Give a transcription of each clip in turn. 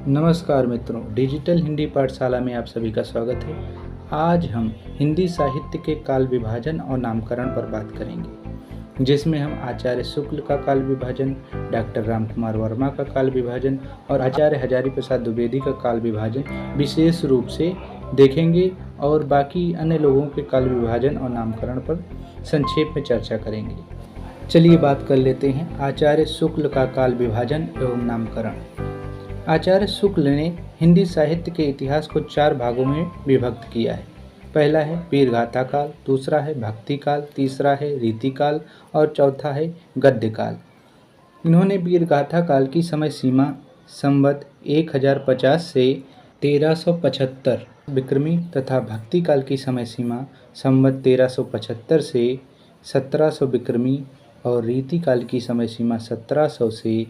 नमस्कार मित्रों, डिजिटल हिंदी पाठशाला में आप सभी का स्वागत है। आज हम हिंदी साहित्य के काल विभाजन और नामकरण पर बात करेंगे, जिसमें हम आचार्य शुक्ल का काल विभाजन, डॉक्टर रामकुमार वर्मा का काल विभाजन और आचार्य हजारी प्रसाद द्विवेदी का काल विभाजन विशेष रूप से देखेंगे और बाकी अन्य लोगों के काल विभाजन और नामकरण पर संक्षेप में चर्चा करेंगे। चलिए बात कर लेते हैं आचार्य शुक्ल का काल विभाजन एवं नामकरण। आचार्य शुक्ल ने हिंदी साहित्य के इतिहास को 4 भागों में विभक्त किया है। पहला है वीर गाथा काल, दूसरा है भक्ति काल, तीसरा है रीति काल और चौथा है गद्य काल। इन्होंने वीर गाथा काल की समय सीमा संवत 1050 से 1375 विक्रमी तथा भक्ति काल की समय सीमा संवत 1375 से 1700 विक्रमी और रीति काल की समय सीमा 1700 से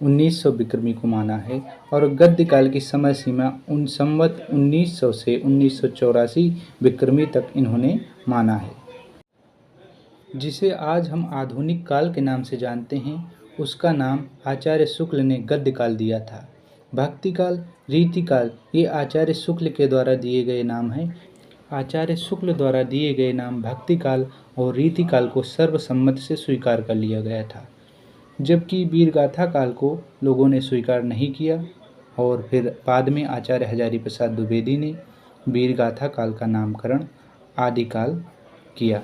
1900 विक्रमी को माना है और गद्य काल की समय सीमा संवत 1900 से 1984 विक्रमी तक इन्होंने माना है। जिसे आज हम आधुनिक काल के नाम से जानते हैं, उसका नाम आचार्य शुक्ल ने गद्य काल दिया था। भक्ति काल, रीति काल ये आचार्य शुक्ल के द्वारा दिए गए नाम हैं। आचार्य शुक्ल द्वारा दिए गए नाम भक्ति काल और रीति काल को सर्वसम्मति से स्वीकार कर लिया गया था, जबकि वीरगाथा काल को लोगों ने स्वीकार नहीं किया और फिर बाद में आचार्य हजारी प्रसाद द्विवेदी ने वीरगाथा काल का नामकरण आदिकाल किया।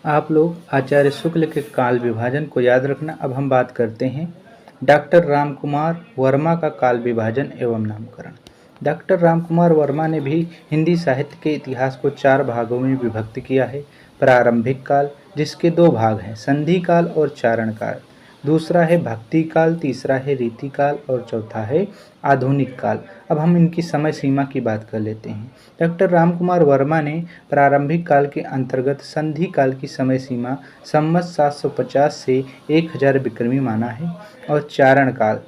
आप लोग आचार्य शुक्ल के काल विभाजन को याद रखना। अब हम बात करते हैं डॉक्टर रामकुमार वर्मा का काल विभाजन एवं नामकरण। डॉक्टर रामकुमार वर्मा ने भी हिंदी साहित्य के इतिहास को 4 भागों में विभक्त किया है। प्रारंभिक काल, जिसके 2 भाग हैं, संधि काल और चारण काल। दूसरा है भक्ति काल, तीसरा है रीति काल और चौथा है आधुनिक काल। अब हम इनकी समय सीमा की बात कर लेते हैं। डॉक्टर रामकुमार वर्मा ने प्रारंभिक काल के अंतर्गत संधि काल की समय सीमा संवत 750 से 1000 विक्रमी माना है और चारण काल,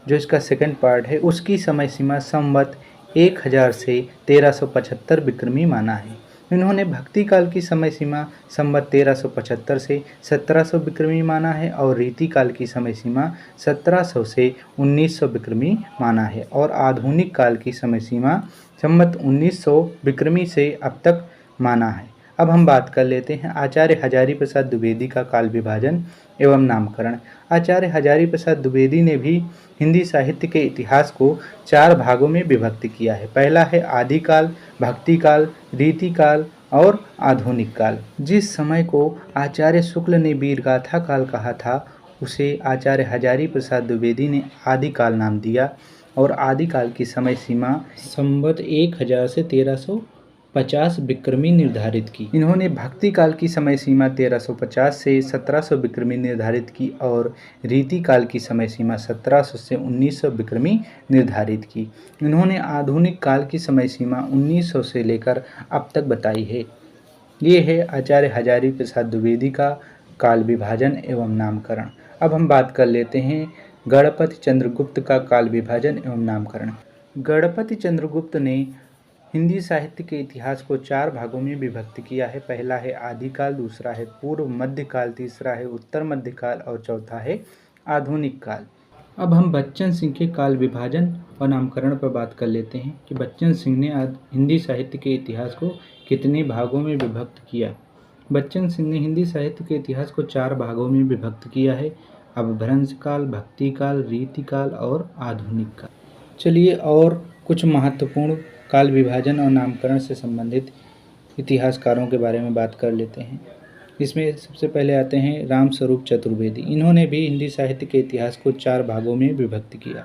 जो इसका सेकंड पार्ट है, उसकी समय सीमा संवत 1000 से 1375 विक्रमी माना है। इन्होंने भक्ति काल की समय सीमा संवत 1375 से 1700 विक्रमी माना है और रीति काल की समय सीमा 1700 से 1900 विक्रमी माना है और आधुनिक काल की समय सीमा संवत 1900 विक्रमी से अब तक माना है। अब हम बात कर लेते हैं आचार्य हजारी प्रसाद द्विवेदी का काल विभाजन एवं नामकरण। आचार्य हजारी प्रसाद द्विवेदी ने भी हिंदी साहित्य के इतिहास को 4 भागों में विभक्त किया है। पहला है आदिकाल, भक्ति काल, रीति काल और आधुनिक काल। जिस समय को आचार्य शुक्ल ने वीरगाथा काल कहा था, उसे आचार्य हजारी प्रसाद द्विवेदी ने आदिकाल नाम दिया और आदिकाल की समय सीमा संवत 1000 से 1350 विक्रमी निर्धारित की। इन्होंने भक्ति काल की समय सीमा 1350 से 1700 विक्रमी निर्धारित की और रीति काल की समय सीमा 1700 से 1900 विक्रमी निर्धारित की। इन्होंने आधुनिक काल की समय सीमा 1900 से लेकर अब तक बताई है। ये है आचार्य हजारी प्रसाद द्विवेदी का काल विभाजन एवं नामकरण। अब हम बात कर लेते हैं गणपति चंद्रगुप्त का काल विभाजन एवं नामकरण। गणपति चंद्रगुप्त ने हिंदी साहित्य के इतिहास को 4 भागों में विभक्त किया है। पहला है आदिकाल, दूसरा है पूर्व मध्यकाल, तीसरा है उत्तर मध्यकाल और चौथा है आधुनिक काल। अब हम बच्चन सिंह के काल विभाजन और नामकरण पर बात कर लेते हैं कि बच्चन सिंह ने हिंदी साहित्य के इतिहास को कितने भागों में विभक्त किया। बच्चन सिंह ने हिंदी साहित्य के इतिहास को 4 भागों में विभक्त किया है। अपभ्रंश काल, भक्ति काल, रीति काल और आधुनिक काल। चलिए और कुछ महत्वपूर्ण काल विभाजन और नामकरण से संबंधित इतिहासकारों के बारे में बात कर लेते हैं। इसमें सबसे पहले आते हैं रामस्वरूप चतुर्वेदी। इन्होंने भी हिंदी साहित्य के इतिहास को 4 भागों में विभक्त किया।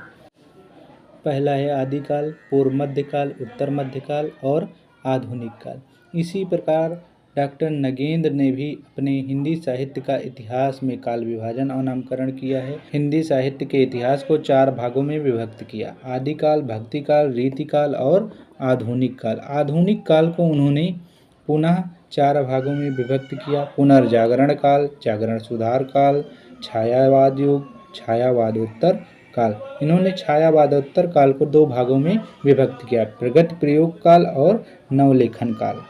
पहला है आदिकाल, पूर्व मध्यकाल, उत्तर मध्यकाल और आधुनिक काल। इसी प्रकार डॉक्टर नगेंद्र ने भी अपने हिंदी साहित्य का इतिहास में काल विभाजन और नामकरण किया है। हिंदी साहित्य के इतिहास को 4 भागों में विभक्त किया, आदिकाल, भक्ति काल, रीति काल और आधुनिक काल। आधुनिक काल को उन्होंने पुनः 4 भागों में विभक्त किया, पुनर्जागरण काल, जागरण सुधार काल, छायावाद युग, छायावादोत्तर काल। इन्होंने छायावादोत्तर काल को 2 भागों में विभक्त किया, प्रगति प्रयोग काल और नवलेखन काल।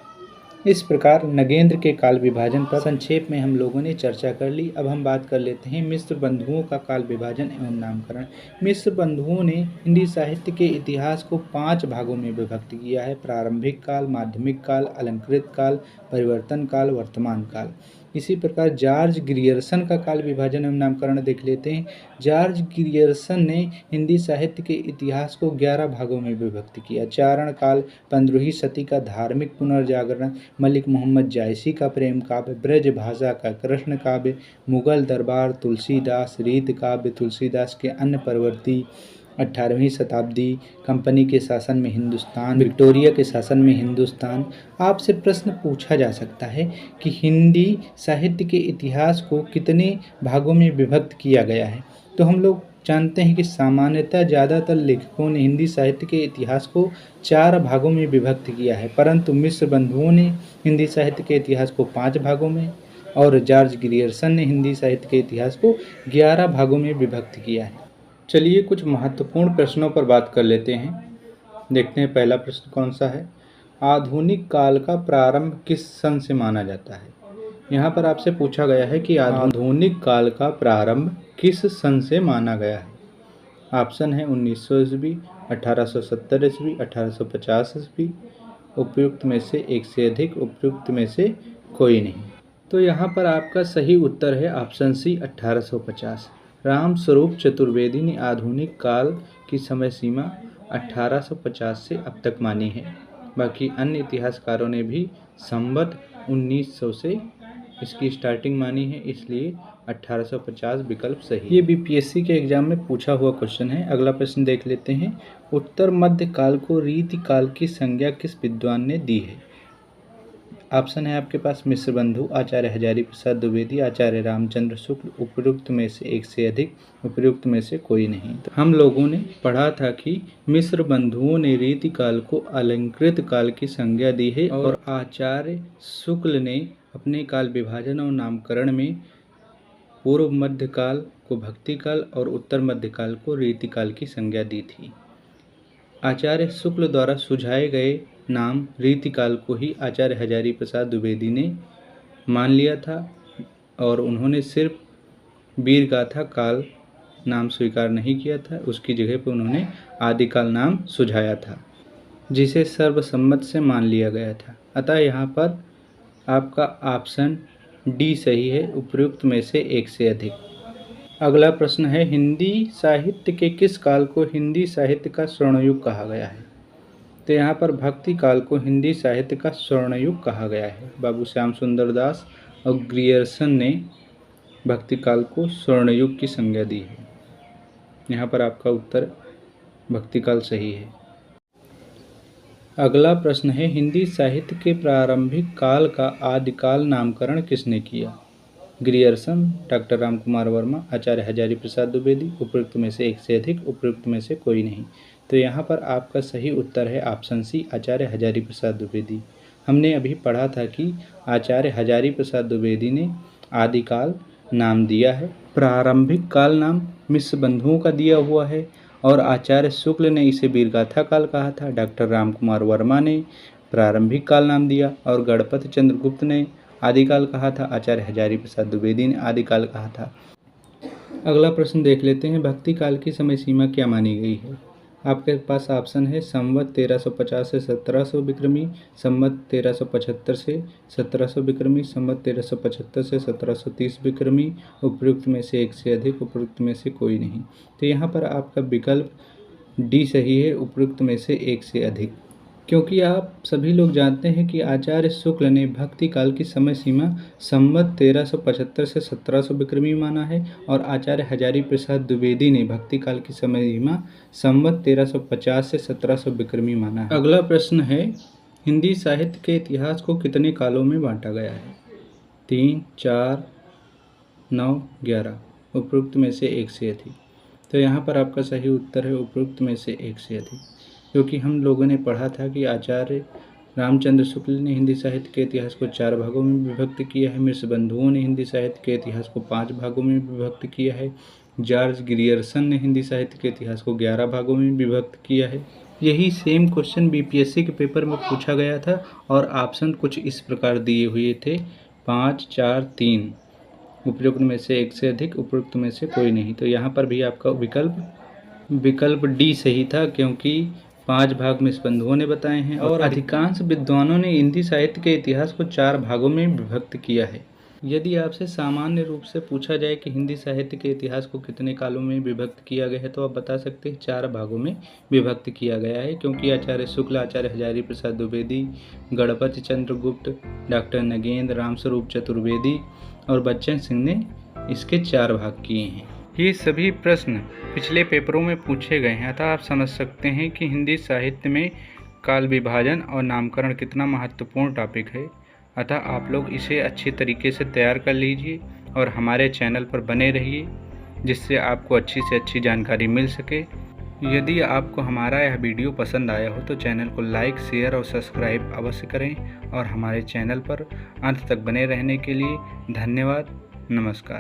इस प्रकार नगेंद्र के काल विभाजन पर संक्षेप में हम लोगों ने चर्चा कर ली। अब हम बात कर लेते हैं मिश्र बंधुओं का काल विभाजन एवं नामकरण। मिश्र बंधुओं ने हिंदी साहित्य के इतिहास को 5 भागों में विभक्त किया है: प्रारंभिक काल, माध्यमिक काल, अलंकृत काल, परिवर्तन काल, वर्तमान काल। इसी प्रकार जॉर्ज ग्रियर्सन का काल विभाजन एवं नामकरण देख लेते हैं। जॉर्ज ग्रियर्सन ने हिंदी साहित्य के इतिहास को 11 भागों में विभक्त किया: चारण काल, 15वीं सदी का धार्मिक पुनर्जागरण, मलिक मोहम्मद जायसी का प्रेम काव्य, ब्रज भाषा का कृष्ण काव्य, मुगल दरबार, तुलसीदास, रीत काव्य, तुलसीदास के अन्य प्रवृत्ति, 18वीं शताब्दी, कंपनी के शासन में हिंदुस्तान, विक्टोरिया के शासन में हिंदुस्तान। आपसे प्रश्न पूछा जा सकता है कि हिंदी साहित्य के इतिहास को कितने भागों में विभक्त किया गया है। तो हम लोग जानते हैं कि सामान्यतः ज़्यादातर लेखकों ने हिंदी साहित्य के इतिहास को 4 भागों में विभक्त किया है, परंतु मिश्र बंधुओं ने हिंदी साहित्य के इतिहास को 5 भागों में और जॉर्ज ग्रियर्सन ने हिंदी साहित्य के इतिहास को 11 भागों में विभक्त किया है। चलिए कुछ महत्वपूर्ण प्रश्नों पर बात कर लेते हैं। देखते हैं पहला प्रश्न कौन सा है। आधुनिक काल का प्रारंभ किस सन से माना जाता है? यहाँ पर आपसे पूछा गया है कि आधुनिक काल का प्रारंभ किस सन से माना गया है। ऑप्शन है 1900 ईस्वी, 1870 ईस्वी, 1850 ईस्वी। उपयुक्त में से एक से अधिक, उपयुक्त में से कोई नहीं। तो यहाँ पर आपका सही उत्तर है ऑप्शन सी 1850। रामस्वरूप चतुर्वेदी ने आधुनिक काल की समय सीमा 1850 से अब तक मानी है। बाकी अन्य इतिहासकारों ने भी संवत 1900 से इसकी स्टार्टिंग मानी है, इसलिए 1850 विकल्प सही। ये बीपीएससी के एग्जाम में पूछा हुआ क्वेश्चन है। अगला प्रश्न देख लेते हैं। उत्तर मध्य काल को रीति काल की संज्ञा किस विद्वान ने दी है? ऑप्शन है आपके पास मिश्र बंधु, आचार्य हजारी प्रसाद द्विवेदी, आचार्य रामचंद्र शुक्ल। उपयुक्त में से एक से अधिक, उपयुक्त में से कोई नहीं। तो हम लोगों ने पढ़ा था कि मिश्र बंधुओं ने रीति काल को अलंकृत काल की संज्ञा दी है और आचार्य शुक्ल ने अपने काल विभाजन और नामकरण में पूर्व मध्य काल को भक्ति काल और उत्तर मध्य काल को रीति काल की संज्ञा दी थी। आचार्य शुक्ल द्वारा सुझाए गए नाम रीति काल को ही आचार्य हजारी प्रसाद द्विवेदी ने मान लिया था और उन्होंने सिर्फ वीरगाथा काल नाम स्वीकार नहीं किया था। उसकी जगह पर उन्होंने आदिकाल नाम सुझाया था, जिसे सर्वसम्मत से मान लिया गया था। अतः यहाँ पर आपका ऑप्शन डी सही है, उपयुक्त में से एक से अधिक। अगला प्रश्न है, हिंदी साहित्य के किस काल को हिंदी साहित्य का स्वर्णयुग कहा गया है? तो यहाँ पर भक्ति काल को हिंदी साहित्य का स्वर्णयुग कहा गया है। बाबू श्याम सुंदर दास और ग्रियर्सन ने भक्ति काल को स्वर्णयुग की संज्ञा दी है। यहाँ पर आपका उत्तर भक्ति काल सही है। अगला प्रश्न है, हिंदी साहित्य के प्रारंभिक काल का आदिकाल नामकरण किसने किया? ग्रियर्सन, डॉक्टर रामकुमार वर्मा, आचार्य हजारी प्रसाद द्विवेदी। उपयुक्त में से एक से अधिक, उपयुक्त में से कोई नहीं। तो यहाँ पर आपका सही उत्तर है ऑप्शन सी आचार्य हजारी प्रसाद द्विवेदी। हमने अभी पढ़ा था कि आचार्य हजारी प्रसाद द्विवेदी ने आदिकाल नाम दिया है, प्रारंभिक काल नाम मिश्र बंधुओं का दिया हुआ है और आचार्य शुक्ल ने इसे वीरगाथा काल कहा था। डॉक्टर रामकुमार वर्मा ने प्रारंभिक काल नाम दिया और गणपत चंद्र गुप्त ने आदिकाल कहा था। आचार्य हजारी प्रसाद द्विवेदी ने आदिकाल कहा था। अगला प्रश्न देख लेते हैं, भक्ति काल की समय सीमा क्या मानी गई है? आपके पास ऑप्शन है संवत 1350 से 1700 विक्रमी, संवत 1375 से 1700 विक्रमी, संवत 1375 से 1730 विक्रमी। उपयुक्त में से एक से अधिक, उपयुक्त में से कोई नहीं। तो यहाँ पर आपका विकल्प डी सही है, उपयुक्त में से एक से अधिक। क्योंकि आप सभी लोग जानते हैं कि आचार्य शुक्ल ने भक्ति काल की समय सीमा संवत 1375 से 1700 विक्रमी माना है और आचार्य हजारी प्रसाद द्विवेदी ने भक्ति काल की समय सीमा संवत 1350 से 1700 विक्रमी माना है। अगला प्रश्न है, हिंदी साहित्य के इतिहास को कितने कालों में बांटा गया है? 3, 4, 9, 11। उपयुक्त में से एक से अधिक। तो यहाँ पर आपका सही उत्तर है उपयुक्त में से एक से अधिक, क्योंकि हम लोगों ने पढ़ा था कि आचार्य रामचंद्र शुक्ल ने हिंदी साहित्य के इतिहास को 4 भागों में विभक्त किया है। मिश्र बंधुओं ने हिंदी साहित्य के इतिहास को 5 भागों में विभक्त किया है। जॉर्ज ग्रियर्सन ने हिंदी साहित्य के इतिहास को 11 भागों में विभक्त किया है यही सेम क्वेश्चन बीपीएससी के पेपर में पूछा गया था और ऑप्शन कुछ इस प्रकार दिए हुए थे 5, 4, 3। उपयुक्त में से एक से अधिक, उपयुक्त में से कोई नहीं। तो यहाँ पर भी आपका विकल्प डी सही था, क्योंकि 5 भाग में बंधुओं ने बताए हैं और अधिकांश विद्वानों ने हिंदी साहित्य के इतिहास को 4 भागों में विभक्त किया है। यदि आपसे सामान्य रूप से पूछा जाए कि हिंदी साहित्य के इतिहास को कितने कालों में विभक्त किया गया है, तो आप बता सकते हैं 4 भागों में विभक्त किया गया है, क्योंकि आचार्य शुक्ल, आचार्य हजारी प्रसाद द्विवेदी, गणपति चंद्रगुप्त, डॉक्टर नगेंद्र, रामस्वरूप चतुर्वेदी और बच्चन सिंह ने इसके 4 भाग किए हैं। ये सभी प्रश्न पिछले पेपरों में पूछे गए हैं, अतः आप समझ सकते हैं कि हिंदी साहित्य में काल विभाजन और नामकरण कितना महत्वपूर्ण टॉपिक है। अतः आप लोग इसे अच्छी तरीके से तैयार कर लीजिए और हमारे चैनल पर बने रहिए, जिससे आपको अच्छी से अच्छी जानकारी मिल सके। यदि आपको हमारा यह वीडियो पसंद आया हो तो चैनल को लाइक, शेयर और सब्सक्राइब अवश्य करें और हमारे चैनल पर अंत तक बने रहने के लिए धन्यवाद। नमस्कार।